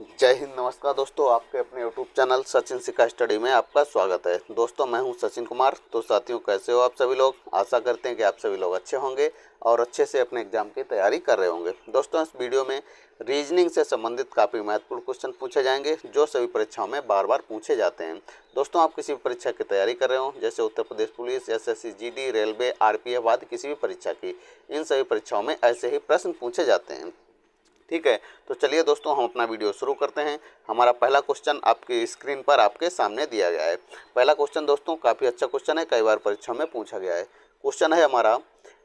जय हिंद, नमस्कार दोस्तों। आपके अपने यूट्यूब चैनल सचिन सिक्का स्टडी में आपका स्वागत है। दोस्तों मैं हूं सचिन कुमार। तो साथियों, कैसे हो आप सभी लोग? आशा करते हैं कि आप सभी लोग अच्छे होंगे और अच्छे से अपने एग्जाम की तैयारी कर रहे होंगे। दोस्तों इस वीडियो में रीजनिंग से संबंधित काफ़ी महत्वपूर्ण क्वेश्चन पूछे जाएंगे जो सभी परीक्षाओं में बार बार पूछे जाते हैं। दोस्तों आप किसी भी परीक्षा की तैयारी कर रहे हो, जैसे Uttar Pradesh police, SSC GD, railway, RPF आदि किसी भी परीक्षा की, इन सभी परीक्षाओं में ऐसे ही प्रश्न पूछे जाते हैं। ठीक है, तो चलिए दोस्तों हम अपना वीडियो शुरू करते हैं। हमारा पहला क्वेश्चन आपकी स्क्रीन पर आपके सामने दिया गया है। पहला क्वेश्चन दोस्तों काफ़ी अच्छा क्वेश्चन है, कई बार परीक्षा में पूछा गया है। क्वेश्चन है हमारा,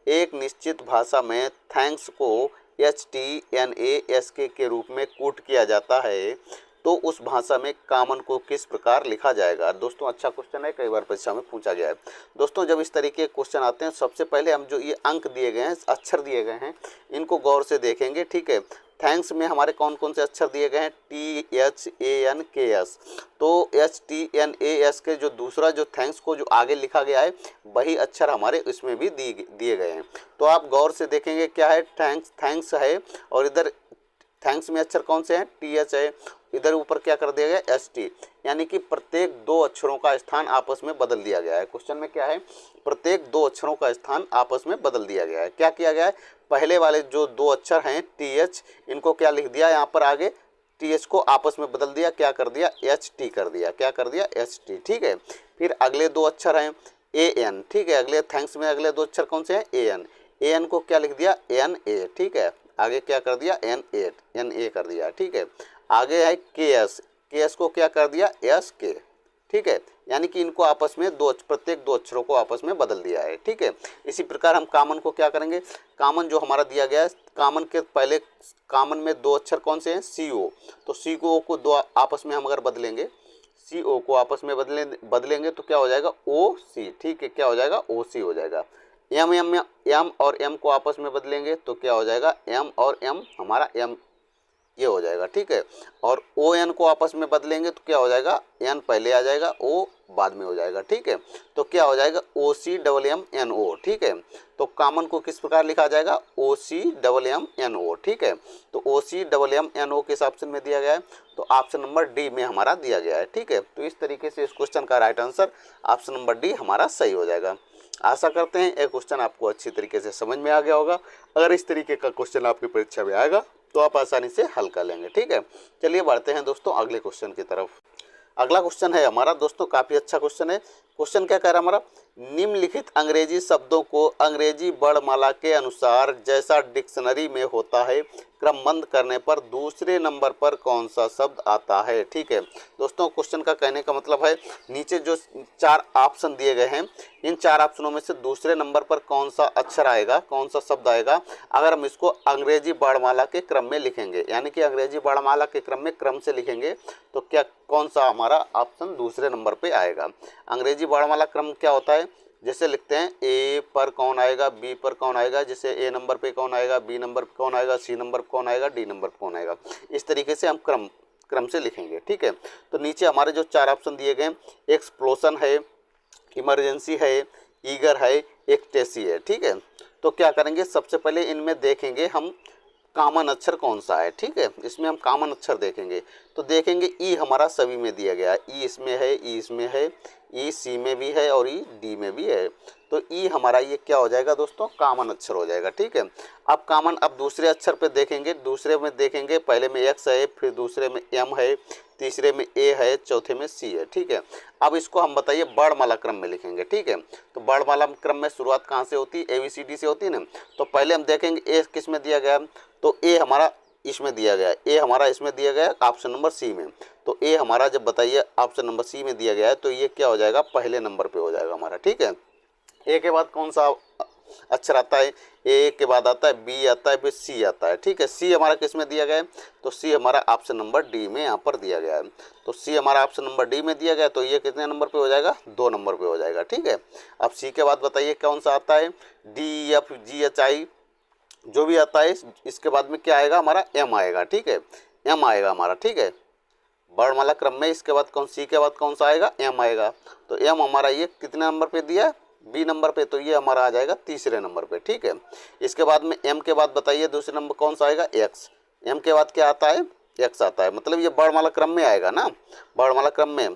एक निश्चित भाषा में थैंक्स को HTNASK के रूप में कोट किया जाता है, तो उस भाषा में कॉमन को किस प्रकार लिखा जाएगा। दोस्तों अच्छा क्वेश्चन है, कई बार परीक्षा में पूछा गया है। दोस्तों जब इस तरीके के क्वेश्चन आते हैं, सबसे पहले हम जो ये अंक दिए गए हैं, अक्षर दिए गए हैं, इनको गौर से देखेंगे। ठीक है, थैंक्स में हमारे कौन कौन से अक्षर दिए गए हैं? THANKS। तो HTNAS के जो दूसरा जो थैंक्स को जो आगे लिखा गया है, वही अक्षर हमारे इसमें भी दिए गए हैं। तो आप गौर से देखेंगे क्या है, थैंक्स है, और इधर थैंक्स में अक्षर कौन से हैं? TH है। इधर ऊपर क्या कर दिया गया? ST, यानी कि प्रत्येक दो अक्षरों का स्थान आपस में बदल दिया गया है। क्वेश्चन में क्या है? प्रत्येक दो अक्षरों का स्थान आपस में बदल दिया गया है। क्या किया गया है? पहले वाले जो दो अक्षर हैं TH, इनको क्या लिख दिया यहाँ पर आगे? TH को आपस में बदल दिया, क्या कर दिया? HT कर दिया। क्या कर दिया? HT। ठीक है, फिर अगले दो अक्षर हैं AN। ठीक है, अगले थैंक्स में अगले दो अक्षर कौन से हैं? AN। AN को क्या लिख दिया? NA। ठीक है, आगे क्या कर दिया? NA कर दिया। ठीक है, आगे है KS को क्या कर दिया? SK। ठीक है, यानी कि इनको आपस में प्रत्येक दो अक्षरों को आपस में बदल दिया है। ठीक है, इसी प्रकार हम कॉमन को क्या करेंगे? कॉमन जो हमारा दिया गया है, कॉमन के पहले कॉमन में दो अक्षर कौन से हैं? CO। तो CO को दो आपस में हम अगर बदलेंगे, CO को आपस में बदलेंगे तो क्या हो जाएगा? OC। ठीक है, क्या हो जाएगा? OC हो जाएगा। M और M को आपस में बदलेंगे तो क्या हो जाएगा? M और M हमारा M ये हो जाएगा। ठीक है, और ON को आपस में बदलेंगे तो क्या हो जाएगा? N पहले आ जाएगा, O बाद में हो जाएगा। ठीक है, तो क्या हो जाएगा? OCMMNO। ठीक है, तो कॉमन को किस प्रकार लिखा जाएगा? OCMMNO। ठीक है, तो OCMMNO किस ऑप्शन में दिया गया है? तो ऑप्शन नंबर D में हमारा दिया गया है। ठीक है, तो इस तरीके से इस क्वेश्चन का right answer option number D हमारा सही हो जाएगा। आशा करते हैं ये क्वेश्चन आपको अच्छी तरीके से समझ में आ गया होगा। अगर इस तरीके का क्वेश्चन आपकी परीक्षा में आएगा तो आप आसानी से हल कर लेंगे। ठीक है, चलिए बढ़ते हैं दोस्तों अगले क्वेश्चन की तरफ। अगला क्वेश्चन है हमारा दोस्तों काफ़ी अच्छा क्वेश्चन है। क्वेश्चन क्या कह रहा है हमारा? निम्नलिखित अंग्रेजी शब्दों को अंग्रेजी वर्णमाला के अनुसार जैसा डिक्शनरी में होता है क्रमबद्ध करने पर दूसरे नंबर पर कौन सा शब्द आता है। ठीक है दोस्तों, क्वेश्चन का कहने का मतलब है, नीचे जो चार ऑप्शन दिए गए हैं, इन चार ऑप्शनों में से दूसरे नंबर पर कौन सा अक्षर आएगा, कौन सा शब्द आएगा, अगर हम इसको अंग्रेजी वर्णमाला के क्रम में लिखेंगे, यानी कि अंग्रेजी वर्णमाला के क्रम में क्रम से लिखेंगे, तो क्या कौन सा हमारा ऑप्शन दूसरे नंबर पे आएगा। अंग्रेजी वर्णमाला क्रम क्या होता है? जैसे लिखते हैं ए पर कौन आएगा, बी पर कौन आएगा, जैसे ए नंबर पे कौन आएगा, बी नंबर पे कौन आएगा, सी नंबर पे कौन आएगा, डी नंबर पे कौन आएगा, इस तरीके से हम क्रम से लिखेंगे। ठीक है, तो नीचे हमारे जो चार ऑप्शन दिए गए, एक्सप्लोशन है, इमरजेंसी है, ईगर है, एक्टेसी है। ठीक है, तो क्या करेंगे, सबसे पहले इनमें देखेंगे हम कॉमन अक्षर कौन सा है। ठीक है, इसमें हम कॉमन अक्षर देखेंगे तो देखेंगे ई हमारा सभी में दिया गया है, ई इसमें है, ई इसमें है, ई सी में भी है और ई डी में भी है। तो ई हमारा ये क्या हो जाएगा दोस्तों? कॉमन अक्षर हो जाएगा। ठीक है, अब कॉमन, अब दूसरे अक्षर पे देखेंगे, दूसरे में देखेंगे, पहले में एक्स है, फिर दूसरे में एम है, तीसरे में ए है, चौथे में सी है। ठीक है, अब इसको हम बताइए वर्णमाला क्रम में लिखेंगे। ठीक है, तो वर्णमाला क्रम में शुरुआत कहाँ से होती है? ABCD से होती है ना। तो पहले हम देखेंगे ए किस में दिया गया, तो ए हमारा इसमें दिया गया है, ए हमारा इसमें दिया गया है ऑप्शन नंबर सी में। तो ए हमारा जब बताइए ऑप्शन नंबर सी में दिया गया है तो ये क्या हो जाएगा? पहले नंबर पे हो जाएगा हमारा। ठीक है, ए के बाद कौन सा अक्षर आता है? ए के बाद आता है बी, आता है, फिर सी आता है। ठीक है, सी हमारा किस में दिया गया है? तो सी हमारा ऑप्शन नंबर डी में यहाँ पर दिया गया है। तो सी हमारा ऑप्शन नंबर डी में दिया गया है, तो ये कितने नंबर पे हो जाएगा? 2 नंबर पे हो जाएगा। ठीक है, अब सी के बाद बताइए कौन सा आता है? DFGHI जो भी आता है, इसके बाद में क्या आएगा? हमारा एम आएगा। ठीक है, एम आएगा हमारा। ठीक है, वर्णमाला क्रम में इसके बाद कौन, सी के बाद कौन सा आएगा? एम आएगा। तो एम हमारा ये कितने नंबर पे दिया? बी नंबर पे, तो ये हमारा आ जाएगा तीसरे नंबर पे। ठीक है, इसके बाद में एम के बाद बताइए दूसरे नंबर कौन सा आएगा? एक्स। एम के बाद क्या आता है? एक्स आता है, मतलब ये वर्णमाला क्रम में आएगा ना, वर्णमाला क्रम में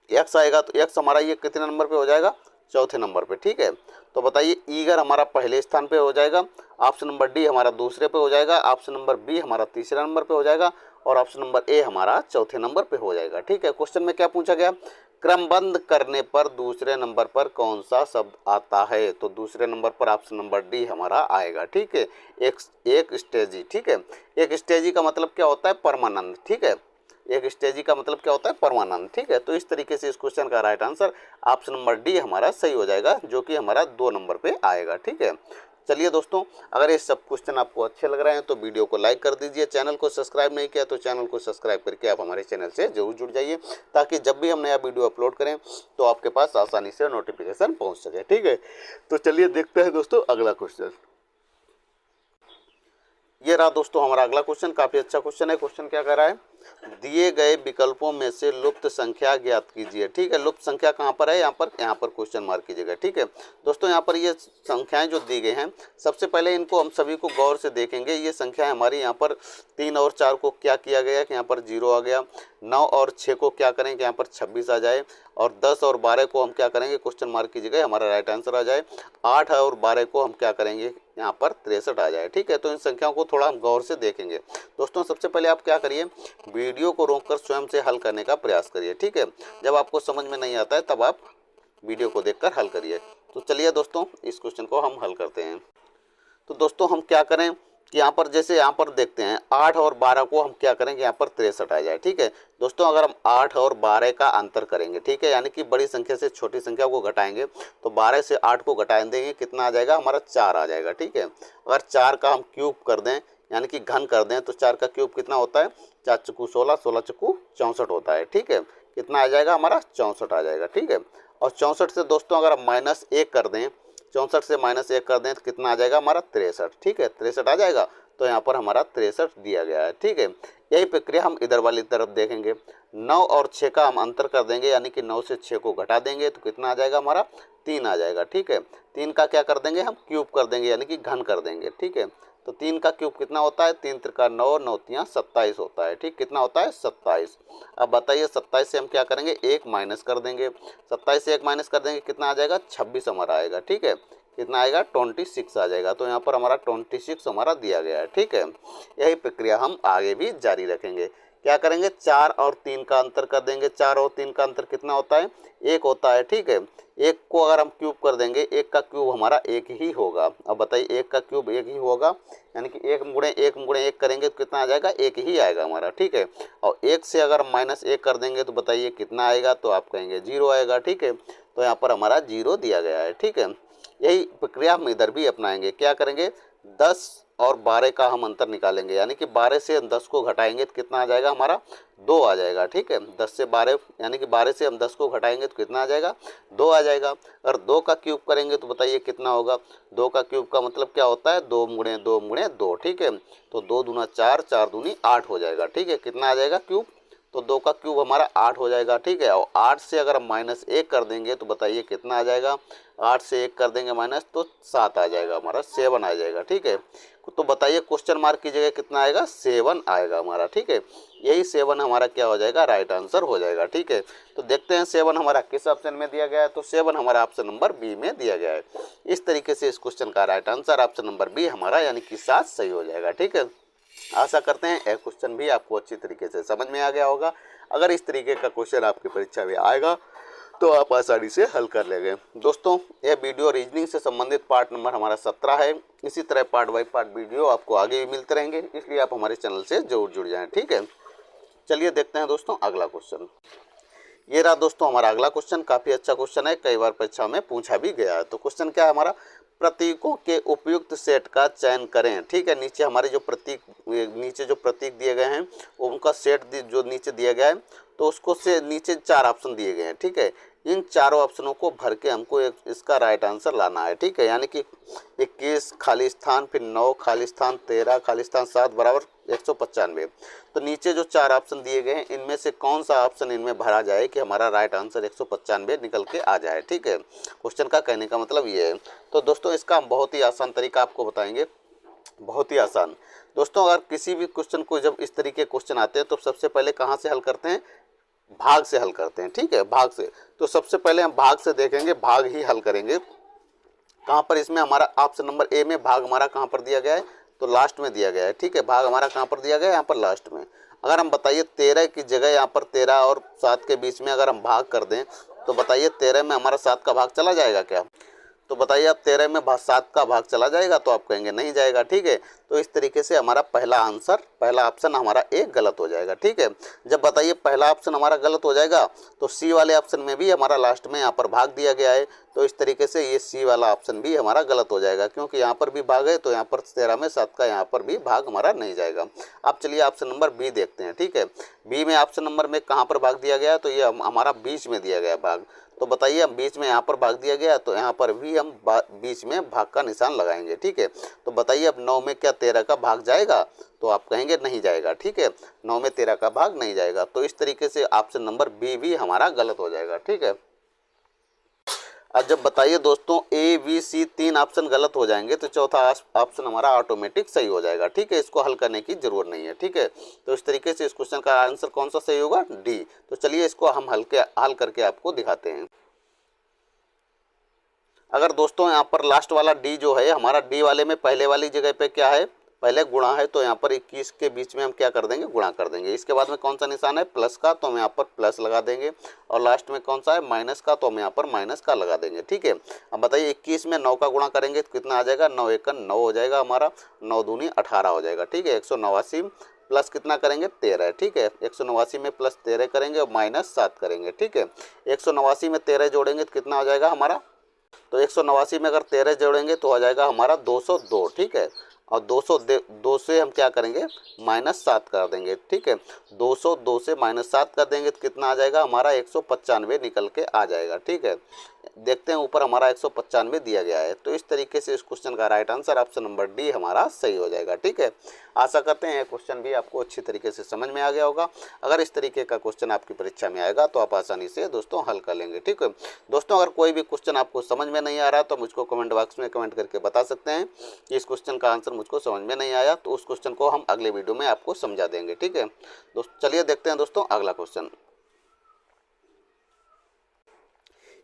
एक्स आएगा तो एक्स हमारा ये कितने नंबर पे हो जाएगा, चौथे नंबर पे। ठीक है, तो बताइए ईगर हमारा पहले स्थान पे हो जाएगा, ऑप्शन नंबर डी हमारा दूसरे पे हो जाएगा, ऑप्शन नंबर बी हमारा तीसरे नंबर पे हो जाएगा और ऑप्शन नंबर ए हमारा चौथे नंबर पे हो जाएगा। ठीक है, क्वेश्चन में क्या पूछा गया, क्रमबद्ध करने पर दूसरे नंबर पर कौन सा शब्द आता है, तो दूसरे नंबर पर ऑप्शन नंबर डी हमारा आएगा। ठीक है, एक स्टेजी। ठीक है, एक स्टेजी का मतलब क्या होता है, परमानंद। ठीक है, एक स्टेजी का मतलब क्या होता है, परमानंद। ठीक है, तो इस तरीके से इस क्वेश्चन का right answer option number D हमारा सही हो जाएगा, जो कि हमारा 2 नंबर पे आएगा। ठीक है, चलिए दोस्तों, अगर ये सब क्वेश्चन आपको अच्छे लग रहे हैं तो वीडियो को लाइक कर दीजिए, चैनल को सब्सक्राइब नहीं किया तो चैनल को सब्सक्राइब करके आप हमारे चैनल से जरूर जुड़ जाइए, ताकि जब भी हम नया वीडियो अपलोड करें तो आपके पास आसानी से नोटिफिकेशन पहुंच सके। ठीक है, तो चलिए देखते हैं दोस्तों अगला क्वेश्चन। ये रहा दोस्तों हमारा अगला क्वेश्चन, काफी अच्छा क्वेश्चन है। क्वेश्चन क्या कर रहा है, दिए गए विकल्पों में से लुप्त संख्या ज्ञात कीजिए। ठीक है, लुप्त संख्या कहाँ पर है, यहाँ पर क्वेश्चन मार्क कीजिएगा। ठीक है दोस्तों, यहाँ पर ये संख्याएं जो दी गई हैं, सबसे पहले इनको हम सभी को गौर से देखेंगे। ये संख्या हमारी यहाँ पर 3 और 4 को क्या किया गया कि यहाँ पर 0 आ गया, 9 और 6 को क्या करेंगे यहाँ पर 26 आ जाए, और 10 और 12 को हम क्या करेंगे, क्वेश्चन मार्क कीजिएगा, हमारा राइट आंसर आ जाए। 8 और 12 को हम क्या करेंगे, यहाँ पर 63 आ जाए। ठीक है, तो इन संख्याओं को थोड़ा हम गौर से देखेंगे। दोस्तों सबसे पहले आप क्या करिए, वीडियो को रोककर स्वयं से हल करने का प्रयास करिए। ठीक है, जब आपको समझ में नहीं आता है तब आप वीडियो को देखकर हल करिए। तो चलिए दोस्तों इस क्वेश्चन को हम हल करते हैं। तो दोस्तों हम क्या करें कि यहाँ पर जैसे यहाँ पर देखते हैं 8 और 12 को हम क्या करेंगे, यहाँ पर 63 आ जाए। ठीक है दोस्तों, अगर हम 8 और 12 का अंतर करेंगे, ठीक है, यानी कि बड़ी संख्या से छोटी संख्या को घटाएंगे, तो 12 से 8 को घटा देंगे, कितना आ जाएगा, हमारा 4 आ जाएगा। ठीक है, अगर 4 का हम क्यूब कर दें यानी कि घन कर दें, तो 4 का क्यूब कितना होता है, 4 चक्कू 16, 16 चक्कू 64 होता है। ठीक है, कितना आ जाएगा, हमारा 64 आ जाएगा। ठीक है, और 64 से दोस्तों अगर हम -1 कर दें, 64 से -1 कर दें तो कितना आ जाएगा, हमारा 63। ठीक है, 63 आ जाएगा, तो यहाँ पर हमारा 63 दिया गया है। ठीक है, यही प्रक्रिया हम इधर वाली तरफ देखेंगे। 9 और 6 का हम अंतर कर देंगे, यानी कि 9 से 6 को घटा देंगे तो कितना आ जाएगा, हमारा 3 आ जाएगा। ठीक है, 3 का क्या कर देंगे, हम क्यूब कर देंगे, यानी कि घन कर देंगे। ठीक है, तो 3 का क्यूब कितना होता है, 3 त्रिका 9, 9 तियां 27 होता है। ठीक, कितना होता है, 27। अब बताइए 27 से हम क्या करेंगे, 1 माइनस कर देंगे, 27 से 1 माइनस कर देंगे, कितना आ जाएगा, 26 हमारा आएगा। ठीक है, कितना आएगा, 26 आ जाएगा, तो यहाँ पर हमारा 26 हमारा दिया गया है। ठीक है, यही प्रक्रिया हम आगे भी जारी रखेंगे। क्या करेंगे, 4 और 3 का अंतर कर देंगे, 4 और 3 का अंतर कितना होता है, 1 होता है। ठीक है, 1 को अगर हम क्यूब कर देंगे, 1 का क्यूब हमारा 1 ही होगा। अब बताइए 1 का क्यूब 1 ही होगा, यानी कि 1 गुणे 1 करेंगे तो कितना आ जाएगा, 1 ही आएगा हमारा। ठीक है, और 1 से अगर -1 कर देंगे तो बताइए कितना आएगा, तो आप कहेंगे 0 आएगा। ठीक है, तो यहाँ पर हमारा 0 दिया गया है। ठीक है, यही प्रक्रिया हम इधर भी अपनाएंगे। क्या करेंगे, 10 और 12 का हम अंतर निकालेंगे, यानी कि 12 से हम 10 को घटाएंगे तो कितना आ जाएगा, हमारा 2 आ जाएगा। ठीक है, 10 से 12 यानी कि 12 से हम 10 को घटाएंगे तो कितना आ जाएगा, 2 आ जाएगा। अगर 2 का क्यूब करेंगे तो बताइए कितना होगा, 2 का क्यूब का मतलब क्या होता है, 2 गुणे 2 गुणे 2। ठीक है, तो 2 दूना 4, 4 दूनी 8 हो जाएगा। ठीक है, कितना आ जाएगा क्यूब, तो 2 का क्यूब हमारा 8 हो जाएगा। ठीक है, और 8 से अगर हम -1 कर देंगे तो बताइए कितना आ जाएगा, 8 से 1 कर देंगे माइनस तो 7 आ जाएगा, हमारा 7 आ जाएगा। ठीक है, तो बताइए क्वेश्चन मार्क की जगह कितना आएगा, 7 आएगा हमारा। ठीक है, यही 7 हमारा क्या हो जाएगा, राइट आंसर हो जाएगा। ठीक है, तो देखते हैं 7 हमारा किस ऑप्शन में दिया गया है, तो 7 हमारा ऑप्शन नंबर बी में दिया गया है। इस तरीके से इस क्वेश्चन का right answer option number B हमारा यानी कि 7 सही हो जाएगा। ठीक है, आशा करते हैं यह क्वेश्चन भी आपको अच्छी तरीके से समझ में आ गया होगा। अगर इस तरीके का क्वेश्चन आपकी परीक्षा में आएगा तो आप आसानी से हल कर लेंगे। दोस्तों यह वीडियो रीजनिंग से संबंधित पार्ट नंबर हमारा 17 है। इसी तरह पार्ट बाई पार्ट वीडियो आपको आगे भी मिलते रहेंगे, इसलिए आप हमारे चैनल से जरूर जुड़ जाएं। ठीक है, चलिए देखते हैं दोस्तों अगला क्वेश्चन। ये रहा दोस्तों हमारा अगला क्वेश्चन, काफ़ी अच्छा क्वेश्चन है, कई बार परीक्षा में पूछा भी गया है। तो क्वेश्चन क्या है हमारा, प्रतीकों के उपयुक्त सेट का चयन करें। ठीक है, नीचे हमारे जो प्रतीक दिए गए हैं उनका सेट जो नीचे दिया गया है, तो उसको से नीचे 4 ऑप्शन दिए गए हैं। ठीक है, इन चारों ऑप्शनों को भर के हमको इसका राइट आंसर लाना है। ठीक है, यानी कि 21 खाली स्थान, फिर 9 खाली स्थान, 13 खाली स्थान, 7 बराबर 195। तो नीचे जो 4 ऑप्शन दिए गए हैं इनमें से कौन सा ऑप्शन इनमें भरा जाए कि हमारा राइट आंसर 195 निकल के आ जाए। ठीक है, क्वेश्चन का कहने का मतलब ये है। तो दोस्तों इसका हम बहुत ही आसान तरीका आपको बताएंगे। बहुत ही आसान। दोस्तों अगर किसी भी क्वेश्चन को जब इस तरीके क्वेश्चन आते हैं तो सबसे पहले कहाँ से हल करते हैं, भाग से हल करते हैं। ठीक है, भाग से। तो सबसे पहले हम भाग से देखेंगे, भाग ही हल करेंगे। कहाँ पर इसमें हमारा ऑप्शन नंबर ए में भाग हमारा कहाँ पर दिया गया है, तो लास्ट में दिया गया है। ठीक है, भाग हमारा कहाँ पर दिया गया है, यहाँ पर लास्ट में। अगर हम बताइए 13 की जगह यहाँ पर 13 और 7 के बीच में अगर हम भाग कर दें तो बताइए 13 में हमारा 7 का भाग चला जाएगा क्या? तो बताइए आप 13 में 7 का भाग चला जाएगा, तो आप कहेंगे नहीं जाएगा। ठीक है, तो इस तरीके से हमारा पहला आंसर, पहला ऑप्शन हमारा ए गलत हो जाएगा। ठीक है, जब बताइए पहला ऑप्शन हमारा गलत हो जाएगा तो सी वाले ऑप्शन में भी हमारा लास्ट में यहाँ पर भाग दिया गया है, तो इस तरीके से ये सी वाला ऑप्शन भी हमारा गलत हो जाएगा, क्योंकि यहाँ पर भी भाग है तो यहाँ पर 13 में 7 का यहाँ पर भी भाग हमारा नहीं जाएगा। अब चलिए ऑप्शन नंबर बी देखते हैं। ठीक है, बी में ऑप्शन नंबर में कहाँ पर भाग दिया गया है, तो ये हमारा बीच में दिया गया भाग। तो बताइए हम बीच में यहाँ पर भाग दिया गया, तो यहाँ पर भी हम बीच में भाग का निशान लगाएंगे। ठीक है, तो बताइए अब 9 में क्या 13 का भाग जाएगा, तो आप कहेंगे नहीं जाएगा। ठीक है, 9 में 13 का भाग नहीं जाएगा, तो इस तरीके से ऑप्शन नंबर बी भी हमारा गलत हो जाएगा। ठीक है, अब जब बताइए दोस्तों ए बी सी 3 ऑप्शन गलत हो जाएंगे तो चौथा ऑप्शन हमारा ऑटोमेटिक सही हो जाएगा। ठीक है, इसको हल करने की जरूरत नहीं है। ठीक है, तो इस तरीके से इस क्वेश्चन का आंसर कौन सा सही होगा, डी। तो चलिए इसको हम हल करके आपको दिखाते हैं। अगर दोस्तों यहाँ पर लास्ट वाला डी जो है हमारा, डी वाले में पहले वाली जगह पे क्या है, पहले गुणा है, तो यहाँ पर 21 के बीच में हम क्या कर देंगे, गुणा कर देंगे। इसके बाद में कौन सा निशान है, प्लस का, तो हम यहाँ पर प्लस लगा देंगे। और लास्ट में कौन सा है, माइनस का, तो हम यहाँ पर माइनस का लगा देंगे। ठीक है, अब बताइए 21 में 9 का गुणा करेंगे तो कितना आ जाएगा, 9 एकन 9 हो जाएगा हमारा, 9 दूनी 18 हो जाएगा। ठीक है, 189 प्लस कितना करेंगे, 13। ठीक है, 189 में प्लस 13 करेंगे और माइनस 7 करेंगे। ठीक है, 189 में 13 जोड़ेंगे तो कितना हो जाएगा हमारा, तो 189 में अगर 13 जोड़ेंगे तो हो जाएगा हमारा 202। ठीक है, और 202 से हम क्या करेंगे, -7 कर देंगे। ठीक है, 202 से -7 कर देंगे तो कितना आ जाएगा हमारा 195 निकल के आ जाएगा। ठीक है, देखते हैं ऊपर हमारा 195 दिया गया है, तो इस तरीके से इस क्वेश्चन का right answer option number D हमारा सही हो जाएगा। ठीक है, आशा करते हैं यह क्वेश्चन भी आपको अच्छी तरीके से समझ में आ गया होगा। अगर इस तरीके का क्वेश्चन आपकी परीक्षा में आएगा तो आप आसानी से दोस्तों हल कर लेंगे। ठीक है दोस्तों, अगर कोई भी क्वेश्चन आपको समझ में नहीं आ रहा तो मुझको कमेंट बॉक्स में कमेंट करके बता सकते हैं कि इस क्वेश्चन का आंसर मुझको समझ में नहीं आया, तो उस क्वेश्चन को हम अगले वीडियो में आपको समझा देंगे। ठीक है दोस्तों, चलिए देखते हैं दोस्तों अगला क्वेश्चन।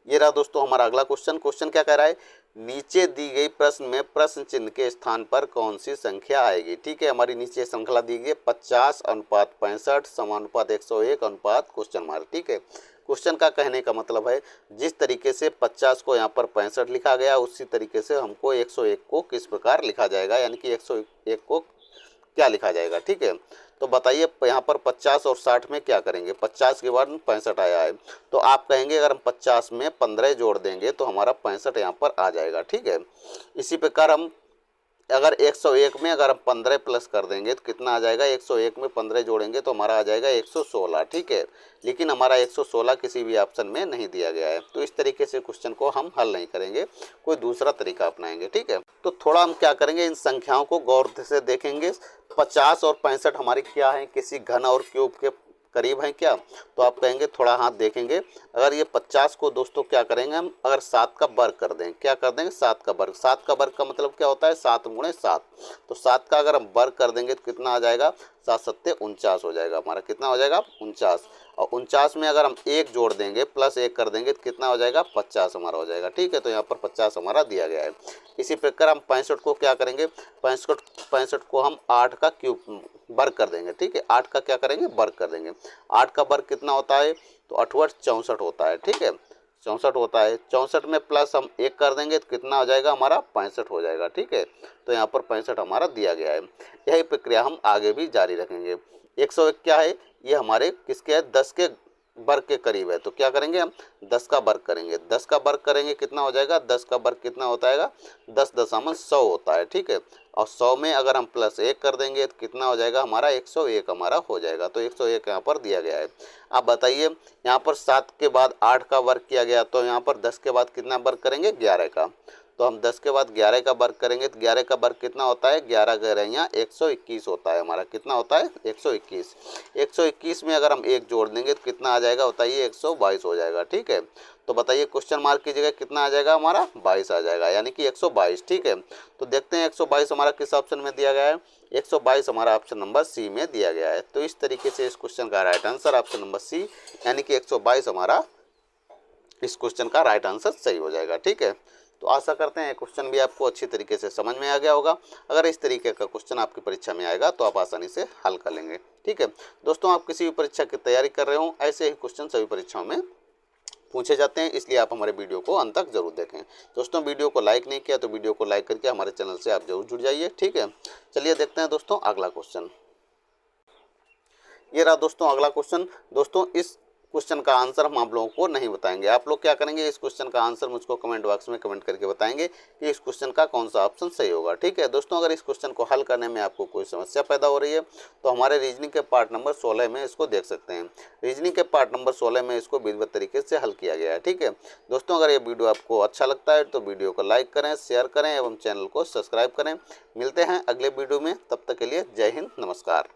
ये रहा दोस्तों हमारा अगला क्वेश्चन। क्वेश्चन क्या कह रहा है, नीचे दी गई प्रश्न में प्रश्न चिन्ह के स्थान पर कौन सी संख्या आएगी। ठीक है, हमारी नीचे श्रृंखला दी गई 50:65 समानुपात 101 अनुपात क्वेश्चन मार्क। ठीक है, क्वेश्चन का कहने का मतलब है जिस तरीके से 50 को यहाँ पर 65 लिखा गया उसी तरीके से हमको 101 को किस प्रकार लिखा जाएगा, यानी कि 101 को क्या लिखा जाएगा। ठीक है, तो बताइए यहाँ पर 50 और 60 में क्या करेंगे, 50 के बाद 65 आया है, तो आप कहेंगे अगर हम 50 में 15 जोड़ देंगे तो हमारा 65 यहाँ पर आ जाएगा। ठीक है, इसी प्रकार हम अगर 101 में अगर हम 15 प्लस कर देंगे तो कितना आ जाएगा, 101 में 15 जोड़ेंगे तो हमारा आ जाएगा 116। ठीक है, लेकिन हमारा 116 किसी भी ऑप्शन में नहीं दिया गया है, तो इस तरीके से क्वेश्चन को हम हल नहीं करेंगे, कोई दूसरा तरीका अपनाएंगे। ठीक है, तो थोड़ा हम क्या करेंगे, इन संख्याओं को गौर से देखेंगे। 50 और 65 हमारी क्या है, किसी घन और क्यूब के करीब हैं क्या, तो आप कहेंगे थोड़ा हाथ देखेंगे। अगर ये 50 को दोस्तों क्या करेंगे हम, अगर 7 का वर्ग कर दें, क्या कर देंगे 7 का वर्ग। 7 का वर्ग का मतलब क्या होता है, 7 × 7, तो 7 का अगर हम वर्ग कर देंगे तो कितना आ जाएगा, 7 7 49 हो जाएगा हमारा, कितना हो जाएगा 49। और 49 में अगर हम 1 जोड़ देंगे प्लस 1 कर देंगे तो कितना हो जाएगा 50 हमारा हो जाएगा। ठीक है, तो यहाँ पर 50 हमारा दिया गया है। इसी प्रकार हम 65 को क्या करेंगे, 65 को हम 8 का क्यूब वर्ग कर देंगे। ठीक है, 8 का क्या करेंगे, वर्ग कर देंगे। 8 का वर्ग कितना होता है, तो 8 64 होता है। ठीक है, 64 होता है। 64 में प्लस हम 1 कर देंगे तो कितना हो जाएगा हमारा 65 हो जाएगा। ठीक है, तो यहाँ पर 65 हमारा दिया गया है। यही प्रक्रिया हम आगे भी जारी रखेंगे। 101 क्या है, ये हमारे किसके है, 10 के वर्ग के करीब है, तो क्या करेंगे हम 10 का वर्ग करेंगे। 10 का वर्ग करेंगे कितना हो जाएगा, 10 का वर्ग कितना होता है, 10.100 होता है। ठीक है, और 100 में अगर हम प्लस 1 कर देंगे तो कितना हो जाएगा हमारा 101 हमारा हो जाएगा, तो 101 यहाँ पर दिया गया है। आप बताइए यहाँ पर 7 के बाद 8 का वर्ग किया गया, तो यहाँ पर 10 के बाद कितना वर्ग करेंगे 11 का, तो हम 10 के बाद 11 का वर्ग करेंगे तो 11 का वर्ग कितना होता है, 11 11 121 होता है हमारा। कितना होता है, 121। 121 में अगर हम 1 जोड़ देंगे तो कितना आ जाएगा बताइए, 122 हो जाएगा। ठीक है, तो बताइए क्वेश्चन मार्क की जगह कितना आ जाएगा हमारा, 22 आ जाएगा, यानी कि 122। ठीक है, तो देखते हैं 122 हमारा किस ऑप्शन में दिया गया है। 122 हमारा ऑप्शन नंबर सी में दिया गया है। तो इस तरीके से इस क्वेश्चन का right answer option number C, यानी कि 122 हमारा इस क्वेश्चन का राइट आंसर सही हो जाएगा। ठीक है, तो आशा करते हैं क्वेश्चन भी आपको अच्छी तरीके से समझ में आ गया होगा। अगर इस तरीके का क्वेश्चन आपकी परीक्षा में आएगा तो आप आसानी से हल कर लेंगे। ठीक है दोस्तों, आप किसी भी परीक्षा की तैयारी कर रहे हो, ऐसे ही क्वेश्चन सभी परीक्षाओं में पूछे जाते हैं, इसलिए आप हमारे वीडियो को अंत तक जरूर देखें। दोस्तों वीडियो को लाइक नहीं किया तो वीडियो को लाइक करके हमारे चैनल से आप जरूर जुड़ जाइए। ठीक है, चलिए देखते हैं दोस्तों अगला क्वेश्चन। ये रहा दोस्तों अगला क्वेश्चन। दोस्तों इस क्वेश्चन का आंसर हम आप लोगों को नहीं बताएंगे, आप लोग क्या करेंगे, इस क्वेश्चन का आंसर मुझको कमेंट बॉक्स में कमेंट करके बताएंगे कि इस क्वेश्चन का कौन सा ऑप्शन सही होगा। ठीक है दोस्तों, अगर इस क्वेश्चन को हल करने में आपको कोई समस्या पैदा हो रही है तो हमारे रीजनिंग के पार्ट नंबर 16 में इसको देख सकते हैं। रीजनिंग के पार्ट नंबर 16 में इसको विधिवत तरीके से हल किया गया है। ठीक है दोस्तों, अगर ये वीडियो आपको अच्छा लगता है तो वीडियो को लाइक करें, शेयर करें एवं चैनल को सब्सक्राइब करें। मिलते हैं अगले वीडियो में, तब तक के लिए जय हिंद, नमस्कार।